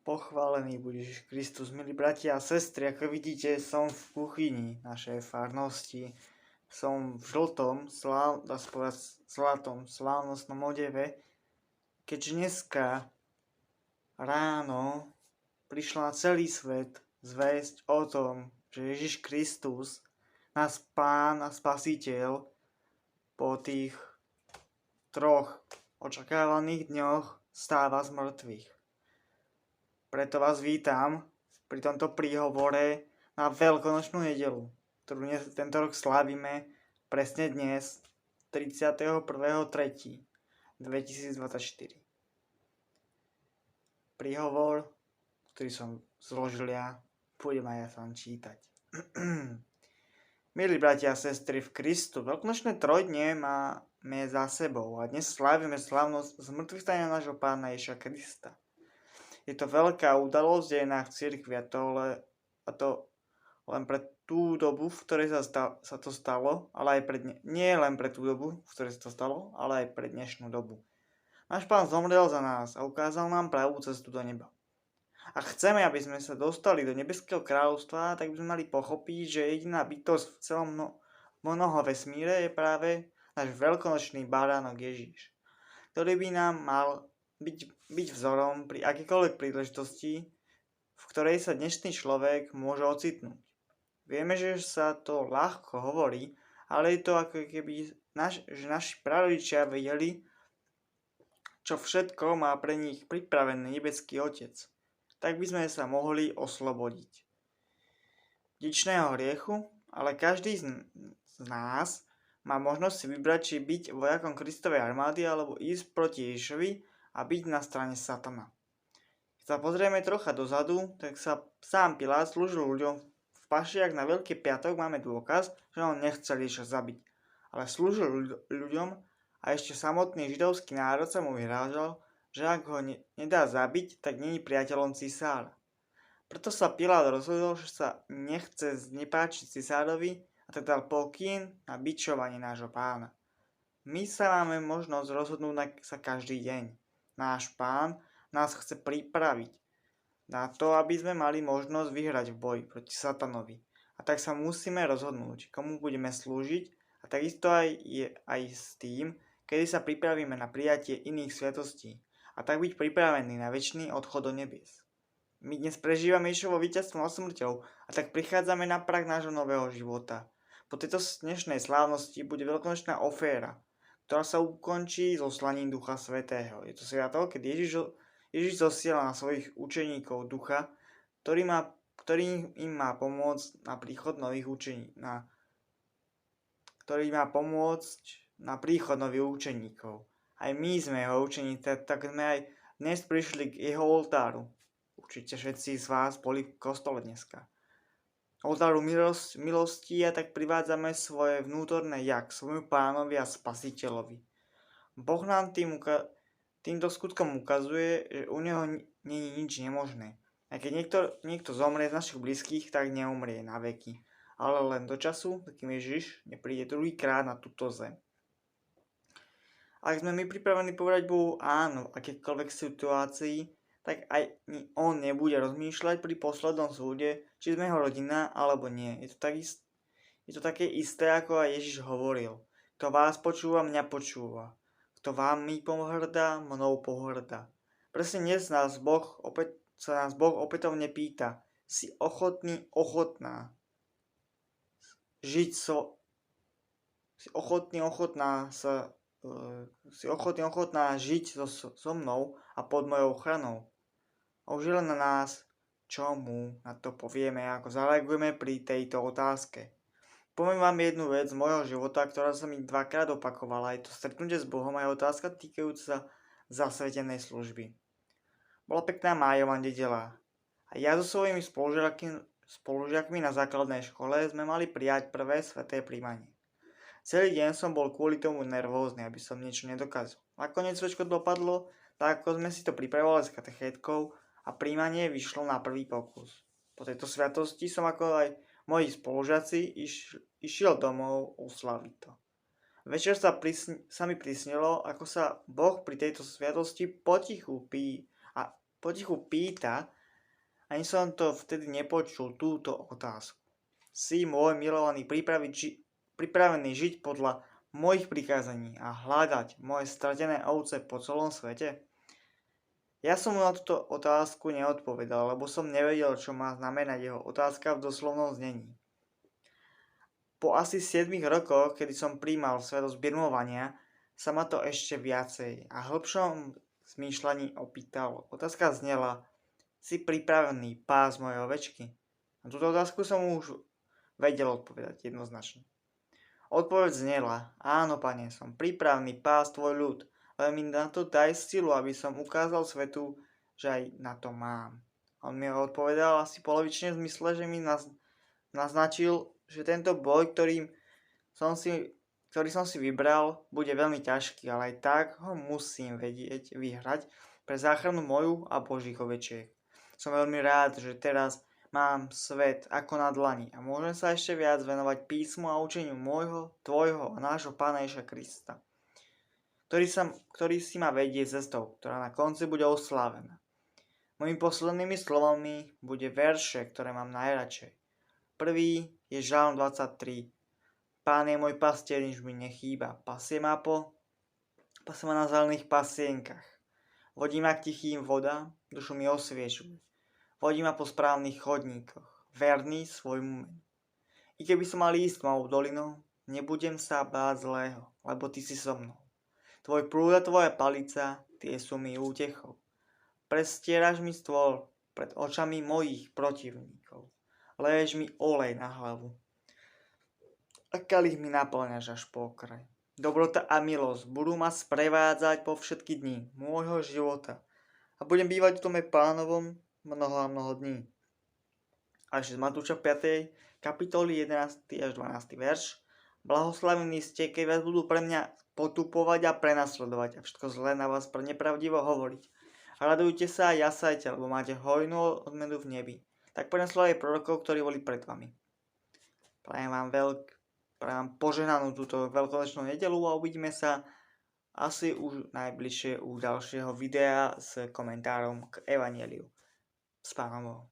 Pochválený bude Ježiš Kristus, milí bratia a sestry. Ako vidíte, som v kuchyni našej farnosti. Som v žltom, zlatom, slávnostnom odeve, keďže dneska ráno prišla na celý svet zvesť o tom, že Ježiš Kristus, náš Pán a Spasiteľ, po tých 3 očakávaných dňoch stáva z mŕtvych. Preto vás vítam pri tomto príhovore na Veľkonočnú nedeľu, ktorú tento rok slávime presne dnes, 31.3.2024. Príhovor, ktorý som zložil ja, pôjdem aj ja sám čítať. Milí bratia a sestry v Kristu, veľkonočné trojdnie máme za sebou a dnes slávime slávnosť zmŕtvychvstania nášho Pána Ježiša Krista. Je to veľká udalosť v dejinách cirkvi a to len pre tú dobu, v ktorej sa to stalo, ale aj nie len pre tú dobu, v ktorej sa to stalo, ale aj pre dnešnú dobu. Náš Pán zomrel za nás a ukázal nám pravú cestu do neba. Ak chceme, aby sme sa dostali do nebeského kráľovstva, tak by sme mali pochopiť, že jediná bytosť v celom mnoho vesmíre je práve náš veľkonočný baránok Ježiš, ktorý by nám mal byť vzorom pri akýkoľvek príležitosti, v ktorej sa dnešný človek môže ocitnúť. Vieme, že sa to ľahko hovorí, ale je to ako keby že naši prarodičia vedeli, čo všetko má pre nich pripravený nebeský Otec. Tak by sme sa mohli oslobodiť dedičného hriechu, ale každý z nás má možnosť si vybrať, či byť vojakom Kristovej armády alebo ísť proti Ježišovi a byť na strane satana. Keď sa pozrieme trocha dozadu, tak sa sám Pilát slúžil ľuďom v pašiach na Veľký piatok. Máme dôkaz, že on nechcel Ježiša zabiť, ale slúžil ľuďom a ešte samotný židovský národ sa mu vyhrážal, že ak ho nedá zabiť, tak není priateľom cisára. Preto sa Pilát rozhodol, že sa nechce znepáčiť cisárovi a tak dal pokyn na bičovanie nášho Pána. My sa máme možnosť rozhodnúť sa každý deň. Náš Pán nás chce pripraviť na to, aby sme mali možnosť vyhrať v boji proti satanovi. A tak sa musíme rozhodnúť, komu budeme slúžiť, a takisto aj s tým, kedy sa pripravíme na prijatie iných sviatostí, a tak byť pripravený na večný odchod do nebies. My dnes prežívame Ježišovo víťazstvo nad smrťou, a tak prichádzame na prah nášho nového života. Po tejto dnešnej slávnosti bude veľkonočná oféra, ktorá sa ukončí zoslaním Ducha Svätého. Je to sviatok, keď Ježiš zosiela na svojich učeníkov Ducha, ktorý im má pomôcť na príchod nových učeníkov. Aj my sme jeho učeníci, tak sme aj dnes prišli k jeho oltáru. Určite všetci z vás boli v kostole dneska. Oltáru milosti, a tak privádzame svoje vnútorné ja k svojmu Pánovi a Spasiteľovi. Boh nám týmto skutkom ukazuje, že u neho nie je nič nemožné. A keď niekto zomrie z našich blízkych, tak neumrie na veky, ale len do času, kým Ježiš nepríde druhýkrát na túto zem. Ak sme my pripravení povedať Bohu áno v akékoľvek situácii, tak aj on nebude rozmýšľať pri poslednom súde, či sme jeho rodina alebo nie. Je to také isté, ako aj Ježiš hovoril. Kto vás počúva, mňa počúva. Kto vám pohrdá, mnou pohrdá. Presne dnes sa nás Boh opätovne pýta, si ochotná žiť so mnou a pod mojou ochranou. A už je len na nás, čo mu na to povieme, ako zareagujeme pri tejto otázke. Poviem vám jednu vec z môjho života, ktorá sa mi 2-krát opakovala. Je to stretnutie s Bohom a je otázka týkajúca sa zasvetenej služby. Bola pekná májová nedeľa a ja so svojimi spolužiakmi na základnej škole sme mali prijať prvé sväté príjmanie. Celý deň som bol kvôli tomu nervózny, aby som niečo nedokázal. Nakoniec všetko dopadlo tak, ako sme si to pripravovali s katechétkou, a príjmanie vyšlo na prvý pokus. Po tejto sviatosti som ako aj moji spolužiaci išiel domov oslaviť to. Večer sa mi prisnilo, ako sa Boh pri tejto sviatosti potichu potichu pýta, ani som to vtedy nepočul, túto otázku. Si môj milovaný pripravený žiť podľa mojich prikázaní a hľadať moje stratené ovce po celom svete? Ja som mu na túto otázku neodpovedal, lebo som nevedel, čo má znamenať jeho otázka v doslovnom znení. Po asi 7 rokoch, kedy som prijímal svetosť birmovania, sa ma to ešte viacej a hĺbšom zmýšľaní opýtalo. Otázka znela, si pripravený pás mojej ovečky? Na túto otázku som už vedel odpovedať jednoznačne. Odpoveď znela, áno, pane, som pripravený pás tvoj ľud, ale mi na to daj silu, aby som ukázal svetu, že aj na to mám. On mi odpovedal asi polovične v zmysle, že mi naznačil, že tento boj, ktorý som si vybral, bude veľmi ťažký, ale aj tak ho musím vedieť vyhrať pre záchranu moju a Božích ovečiek. Som veľmi rád, že teraz mám svet ako na dlani a môžem sa ešte viac venovať písmu a učeniu môjho, tvojho a nášho Pána Ježiša Krista, ktorý si ma vedie cestou, ktorá na konci bude oslávená. Mojimi poslednými slovami bude verše, ktoré mám najradšej. Prvý je Žalm 23. Pán je môj pastier, nič mi nechýba. Pasie ma na zelených pasienkach. Vodí ma k tichým vodám, dušu mi osviežuje. Vodí ma po správnych chodníkoch, verný svojmu menu. I keby som mal ísť tmavou dolinou, nebudem sa báť zlého, lebo ty si so mnou. Tvoj prúd a tvoja palica, tie sú mi útechou. Prestieraš mi stôl pred očami mojich protivníkov. Leješ mi olej na hlavu. A kalich mi naplňaš až po okraj. Dobrota a milosť budú ma sprevádzať po všetky dni môjho života. A budem bývať v dome Pánovom mnoho a mnoho dní. Až z Matúša 5. kapitoly 11. až 12. verš. Blahoslavení ste, keď vás budú pre mňa potupovať a prenasledovať a všetko zlé na vás pre nepravdivo hovoriť. Radujte sa a jasajte, lebo máte hojnú odmenu v nebi. Tak prenasledovali prorokov, ktorí boli pred vami. Prajem vám požehnanú túto veľkonočnú nedeľu a uvidíme sa asi už najbližšie u ďalšieho videa s komentárom k Evanjeliu. S Pánom Bohom.